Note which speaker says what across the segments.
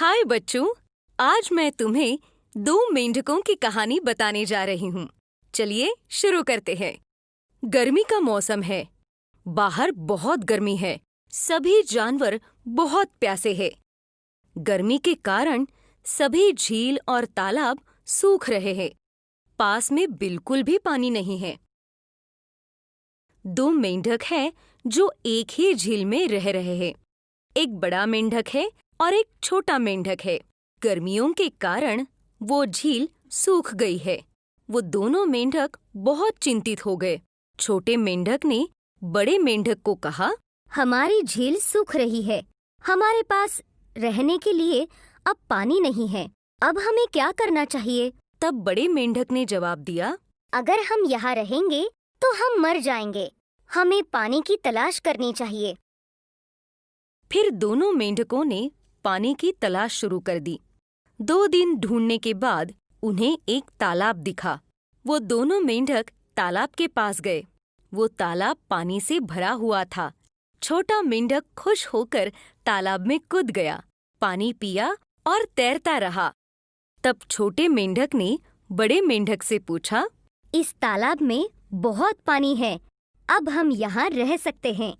Speaker 1: हाय बच्चों, आज मैं तुम्हें दो मेंढकों की कहानी बताने जा रही हूँ। चलिए शुरू करते हैं। गर्मी का मौसम है। बाहर बहुत गर्मी है। सभी जानवर बहुत प्यासे हैं। गर्मी के कारण सभी झील और तालाब सूख रहे हैं। पास में बिल्कुल भी पानी नहीं है। दो मेंढक हैं जो एक ही झील में रह रहे हैं। एक बड़ा मेंढक है और एक छोटा मेंढक है। गर्मियों के कारण वो झील सूख गई है। वो दोनों मेंढक बहुत चिंतित हो गए। छोटे मेंढक ने बड़े मेंढक को कहा,
Speaker 2: हमारी झील सूख रही है। हमारे पास रहने के लिए अब पानी नहीं है। अब हमें क्या करना चाहिए?
Speaker 1: तब बड़े मेंढक ने जवाब दिया,
Speaker 2: अगर हम यहाँ रहेंगे तो हम मर जाएंगे। हमें पानी की तलाश करनी चाहिए।
Speaker 1: फिर दोनों मेंढकों ने पानी की तलाश शुरू कर दी। 2 दिन ढूंढने के बाद उन्हें एक तालाब दिखा। वो दोनों मेंढक तालाब के पास गए। वो तालाब पानी से भरा हुआ था। छोटा मेंढक खुश होकर तालाब में कूद गया, पानी पिया और तैरता रहा। तब छोटे मेंढक ने बड़े मेंढक से पूछा,
Speaker 2: इस तालाब में बहुत पानी है। अब हम यहाँ रह सकते हैं।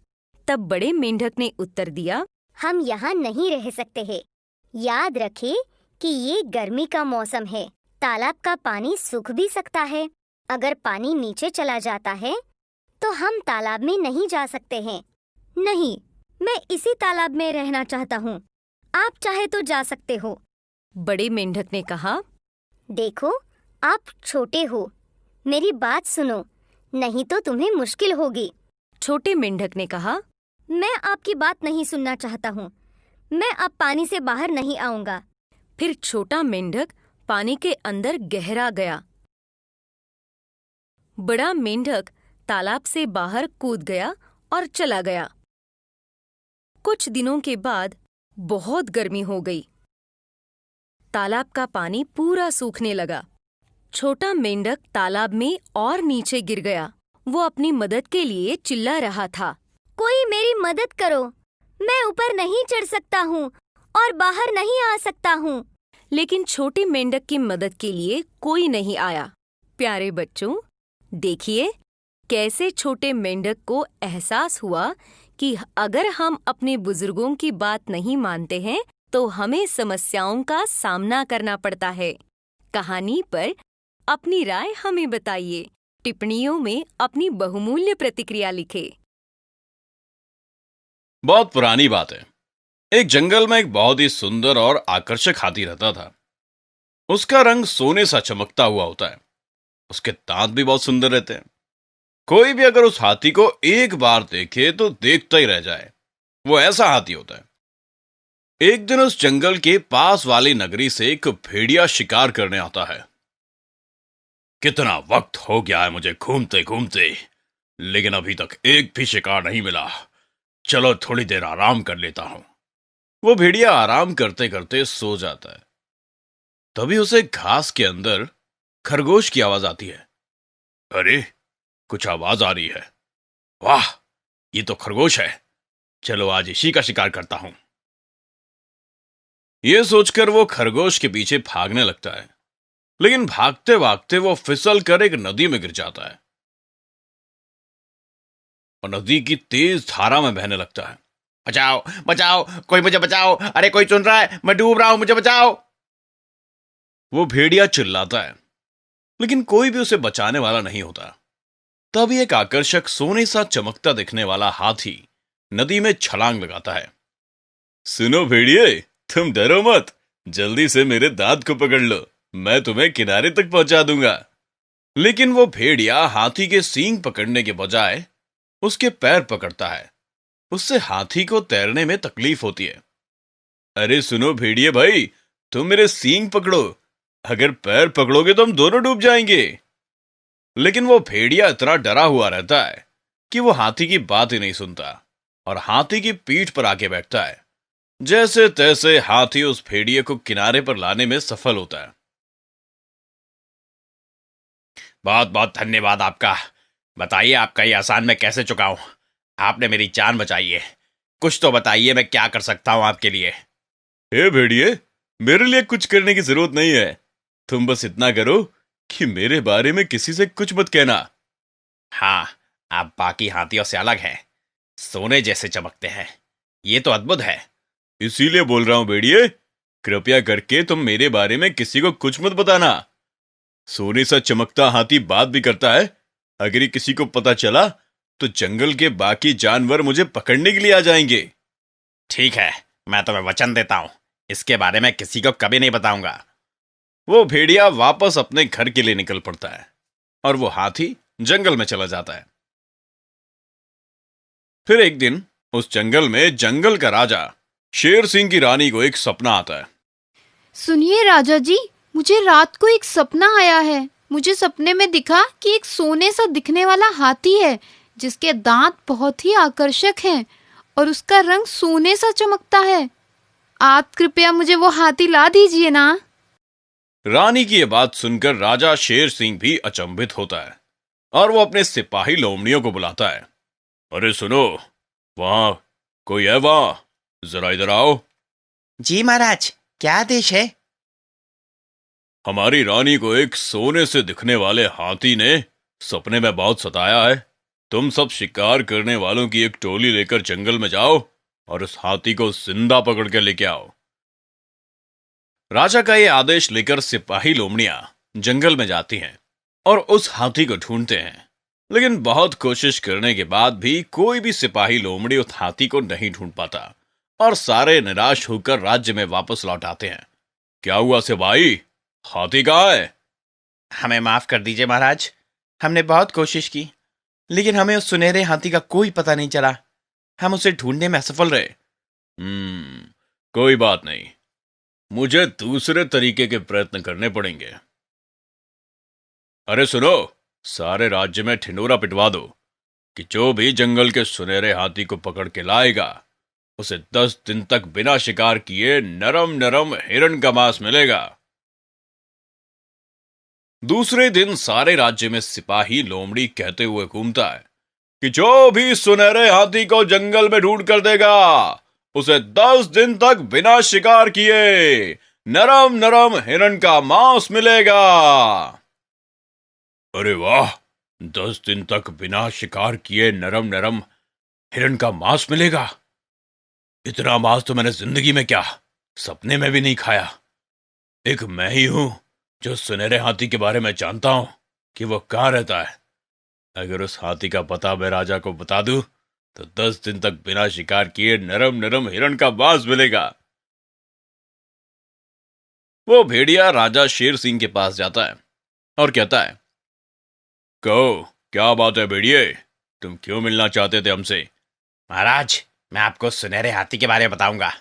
Speaker 1: तब बड़े मेंढक ने उत्तर दिया,
Speaker 2: हम यहाँ नहीं रह सकते हैं। याद रखें कि ये गर्मी का मौसम है। तालाब का पानी सूख भी सकता है। अगर पानी नीचे चला जाता है तो हम तालाब में नहीं जा सकते हैं। नहीं, मैं इसी तालाब में रहना चाहता हूँ। आप चाहे तो जा सकते हो।
Speaker 1: बड़े मेंढक ने कहा,
Speaker 2: देखो, आप छोटे हो। मेरी बात सुनो, नहीं तो तुम्हें मुश्किल होगी।
Speaker 1: छोटे मेंढक ने कहा,
Speaker 2: मैं आपकी बात नहीं सुनना चाहता हूँ। मैं अब पानी से बाहर नहीं आऊंगा।
Speaker 1: फिर छोटा मेंढक पानी के अंदर गहरा गया। बड़ा मेंढक तालाब से बाहर कूद गया और चला गया। कुछ दिनों के बाद बहुत गर्मी हो गई। तालाब का पानी पूरा सूखने लगा। छोटा मेंढक तालाब में और नीचे गिर गया। वो अपनी मदद के लिए चिल्ला रहा था,
Speaker 2: कोई मेरी मदद करो। मैं ऊपर नहीं चढ़ सकता हूँ और बाहर नहीं आ सकता हूँ।
Speaker 1: लेकिन छोटे मेंढक की मदद के लिए कोई नहीं आया। प्यारे बच्चों, देखिए कैसे छोटे मेंढक को एहसास हुआ कि अगर हम अपने बुजुर्गों की बात नहीं मानते हैं तो हमें समस्याओं का सामना करना पड़ता है। कहानी पर अपनी राय हमें बताइए। टिप्पणियों में अपनी बहुमूल्य प्रतिक्रिया लिखें।
Speaker 3: बहुत पुरानी बात है। एक जंगल में एक बहुत ही सुंदर और आकर्षक हाथी रहता था। उसका रंग सोने सा चमकता हुआ होता है। उसके दांत भी बहुत सुंदर रहते हैं। कोई भी अगर उस हाथी को एक बार देखे तो देखता ही रह जाए। वो ऐसा हाथी होता है। एक दिन उस जंगल के पास वाली नगरी से एक भेड़िया शिकार करने आता है। कितना वक्त हो गया है मुझे घूमते घूमते, लेकिन अभी तक एक भी शिकार नहीं मिला। चलो थोड़ी देर आराम कर लेता हूं। वो भेड़िया आराम करते करते सो जाता है। तभी उसे घास के अंदर खरगोश की आवाज आती है। अरे, कुछ आवाज आ रही है। वाह, ये तो खरगोश है। चलो आज इसी का शिकार करता हूं। यह सोचकर वो खरगोश के पीछे भागने लगता है, लेकिन भागते भागते वो फिसल कर एक नदी में गिर जाता है और नदी की तेज धारा में बहने लगता है। बचाओ बचाओ, कोई मुझे बचाओ। अरे कोई सुन रहा है? मैं डूब रहा हूं, मुझे बचाओ। वो भेड़िया चिल्लाता है, लेकिन कोई भी उसे बचाने वाला नहीं होता। तभी एक आकर्षक सोने सा चमकता दिखने वाला हाथी नदी में छलांग लगाता है। सुनो भेड़िए, तुम डरो मत। जल्दी से मेरे दांत को पकड़ लो, मैं तुम्हें किनारे तक पहुंचा दूंगा। लेकिन वो भेड़िया हाथी के सींग पकड़ने के बजाय उसके पैर पकड़ता है। उससे हाथी को तैरने में तकलीफ होती है। अरे सुनो भेड़िए भाई, तुम मेरे सींग पकड़ो। अगर पैर पकड़ोगे तो हम दोनों डूब जाएंगे। लेकिन वो भेड़िया इतना डरा हुआ रहता है कि वो हाथी की बात ही नहीं सुनता और हाथी की पीठ पर आके बैठता है। जैसे तैसे हाथी उस भेड़िए को किनारे पर लाने में सफल होता है। बहुत बहुत धन्यवाद आपका। बताइए आपका ये एहसान मैं कैसे चुकाऊं? आपने मेरी जान बचाई है। कुछ तो बताइए, मैं क्या कर सकता हूं आपके लिए? हे भेड़िए, मेरे लिए कुछ करने की जरूरत नहीं है। तुम बस इतना करो कि मेरे बारे में किसी से कुछ मत कहना। हाँ, आप बाकी हाथियों से अलग हैं, सोने जैसे चमकते हैं। ये तो अद्भुत है। इसीलिए बोल रहा हूं भेड़िए, कृपया करके तुम मेरे बारे में किसी को कुछ मत बताना। सोने सा चमकता हाथी बात भी करता है। अगर ये किसी को पता चला तो जंगल के बाकी जानवर मुझे पकड़ने के लिए आ जाएंगे। ठीक है, मैं तुम्हें वचन देता हूं, इसके बारे में किसी को कभी नहीं बताऊंगा। वो भेड़िया वापस अपने घर के लिए निकल पड़ता है और वो हाथी जंगल में चला जाता है। फिर एक दिन उस जंगल में जंगल का राजा शेर सिंह की रानी को एक सपना आता है।
Speaker 4: सुनिए राजा जी, मुझे रात को एक सपना आया है। मुझे सपने में दिखा कि एक सोने सा दिखने वाला हाथी है जिसके दांत बहुत ही आकर्षक हैं और उसका रंग सोने सा चमकता है। आप कृपया मुझे वो हाथी ला दीजिए ना।
Speaker 3: रानी की यह बात सुनकर राजा शेर सिंह भी अचंभित होता है और वो अपने सिपाही लोमड़ियों को बुलाता है। अरे सुनो, वहां कोई है? वहां जरा इधर आओ।
Speaker 5: जी महाराज, क्या आदेश है?
Speaker 3: हमारी रानी को एक सोने से दिखने वाले हाथी ने सपने में बहुत सताया है। तुम सब शिकार करने वालों की एक टोली लेकर जंगल में जाओ और उस हाथी को जिंदा पकड़ के लेके आओ। राजा का ये आदेश लेकर सिपाही लोमड़ियां जंगल में जाती हैं और उस हाथी को ढूंढते हैं, लेकिन बहुत कोशिश करने के बाद भी कोई भी सिपाही लोमड़ी उस हाथी को नहीं ढूंढ पाता और सारे निराश होकर राज्य में वापस लौट आते हैं। क्या हुआ सिपाही, हाथी कहाँ है?
Speaker 5: हमें माफ कर दीजिए महाराज, हमने बहुत कोशिश की लेकिन हमें उस सुनहरे हाथी का कोई पता नहीं चला। हम उसे ढूंढने में असफल रहे।
Speaker 3: कोई बात नहीं, मुझे दूसरे तरीके के प्रयत्न करने पड़ेंगे। अरे सुनो, सारे राज्य में ठिंडोरा पिटवा दो कि जो भी जंगल के सुनहरे हाथी को पकड़ के लाएगा उसे 10 दिन तक बिना शिकार किए नरम नरम हिरण का मांस मिलेगा। दूसरे दिन सारे राज्य में सिपाही लोमड़ी कहते हुए घूमता है कि जो भी सुनहरे हाथी को जंगल में ढूंढ कर देगा उसे 10 दिन तक बिना शिकार किए नरम नरम हिरण का मांस मिलेगा। अरे वाह, 10 दिन तक बिना शिकार किए नरम नरम हिरण का मांस मिलेगा। इतना मांस तो मैंने जिंदगी में क्या सपने में भी नहीं खाया। एक मैं ही हूं जो सुनहरे हाथी के बारे में जानता हूं कि वो कहां रहता है। अगर उस हाथी का पता मैं राजा को बता दूं तो 10 दिन तक बिना शिकार किए नरम नरम हिरण का मांस मिलेगा। वो भेड़िया राजा शेर सिंह के पास जाता है और कहता है, कहो क्या बात है भेड़िए, तुम क्यों मिलना चाहते थे हमसे?
Speaker 5: महाराज, मैं आपको सुनहरे हाथी के बारे में बताऊंगा,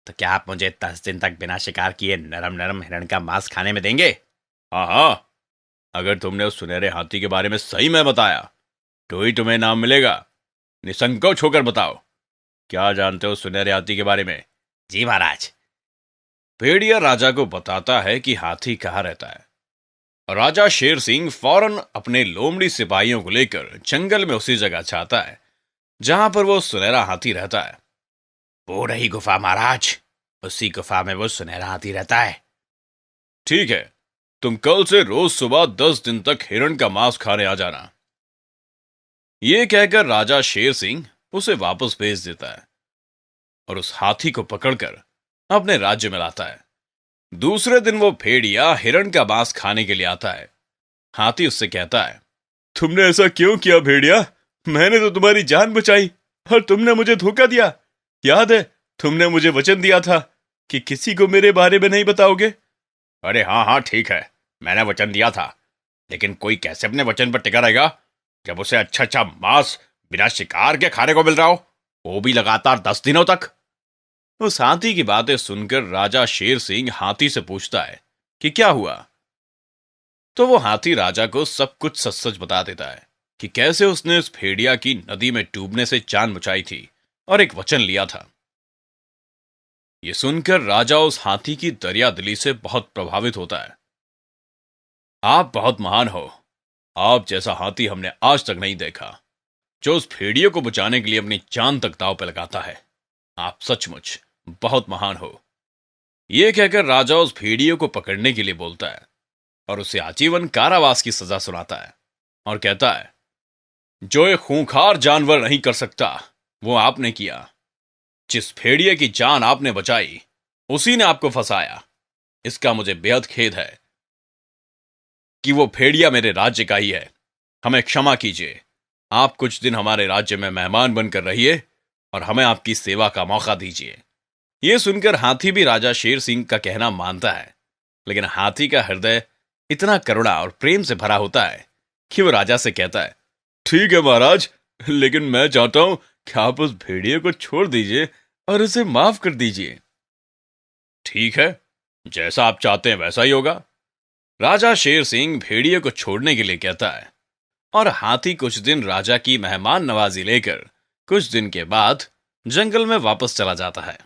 Speaker 5: तो क्या आप मुझे 10 दिन तक बिना शिकार किए नरम नरम हिरण का मांस खाने में देंगे?
Speaker 3: हाँ हाँ, अगर तुमने उस सुनहरे हाथी के बारे में सही में बताया तो ही तुम्हें नाम मिलेगा। निसंकोच होकर बताओ, क्या जानते हो सुनहरे हाथी के बारे में?
Speaker 5: जी महाराज।
Speaker 3: भेड़िया राजा को बताता है कि हाथी कहाँ रहता है और राजा शेर सिंह फौरन अपने लोमड़ी सिपाहियों को लेकर जंगल में उसी जगह जाता है जहां पर वो सुनहरा हाथी रहता है।
Speaker 5: वो रही गुफा महाराज, उसी गुफा में वो सुनहरा हाथी रहता है।
Speaker 3: ठीक है, तुम कल से रोज सुबह 10 दिन तक हिरण का मांस खाने आ जाना। ये कहकर राजा शेर सिंह उसे वापस भेज देता है और उस हाथी को पकड़कर अपने राज्य में लाता है। दूसरे दिन वो भेड़िया हिरण का मांस खाने के लिए आता है। हाथी उससे कहता है, तुमने ऐसा क्यों किया भेड़िया? मैंने तो तुम्हारी जान बचाई और तुमने मुझे धोखा दिया। याद है, तुमने मुझे वचन दिया था कि किसी को मेरे बारे में नहीं बताओगे।
Speaker 5: अरे हाँ हाँ ठीक है, मैंने वचन दिया था, लेकिन कोई कैसे अपने वचन पर टिका रहेगा जब उसे अच्छा अच्छा मांस बिना शिकार के खाने को मिल रहा हो, वो भी लगातार 10 दिनों तक।
Speaker 3: उस हाथी की बातें सुनकर राजा शेर सिंह हाथी से पूछता है कि क्या हुआ। तो वो हाथी राजा को सब कुछ सच सच बता देता है कि कैसे उसने उस भेड़िया की नदी में डूबने से जान बचाई थी और एक वचन लिया था। ये सुनकर राजा उस हाथी की दरियादिली से बहुत प्रभावित होता है। आप बहुत महान हो, आप जैसा हाथी हमने आज तक नहीं देखा जो उस भेड़िए को बचाने के लिए अपनी जान तक दांव पर लगाता है। आप सचमुच बहुत महान हो। यह कहकर राजा उस भेड़िए को पकड़ने के लिए बोलता है और उसे आजीवन कारावास की सजा सुनाता है और कहता है, जो एक खूंखार जानवर नहीं कर सकता वो आपने किया। जिस भेड़िए की जान आपने बचाई उसी ने आपको फंसाया। इसका मुझे बेहद खेद है कि वो भेड़िया मेरे राज्य का ही है। हमें क्षमा कीजिए। आप कुछ दिन हमारे राज्य में मेहमान बनकर रहिए और हमें आपकी सेवा का मौका दीजिए। यह सुनकर हाथी भी राजा शेर सिंह का कहना मानता है, लेकिन हाथी का हृदय इतना करुणा और प्रेम से भरा होता है कि वो राजा से कहता है, ठीक है महाराज, लेकिन मैं चाहता हूं कि आप उस भेड़िए को छोड़ दीजिए और उसे माफ कर दीजिए। ठीक है, जैसा आप चाहते हैं वैसा ही होगा। राजा शेर सिंह भेड़िए को छोड़ने के लिए कहता है और हाथी कुछ दिन राजा की मेहमान नवाजी लेकर कुछ दिन के बाद जंगल में वापस चला जाता है।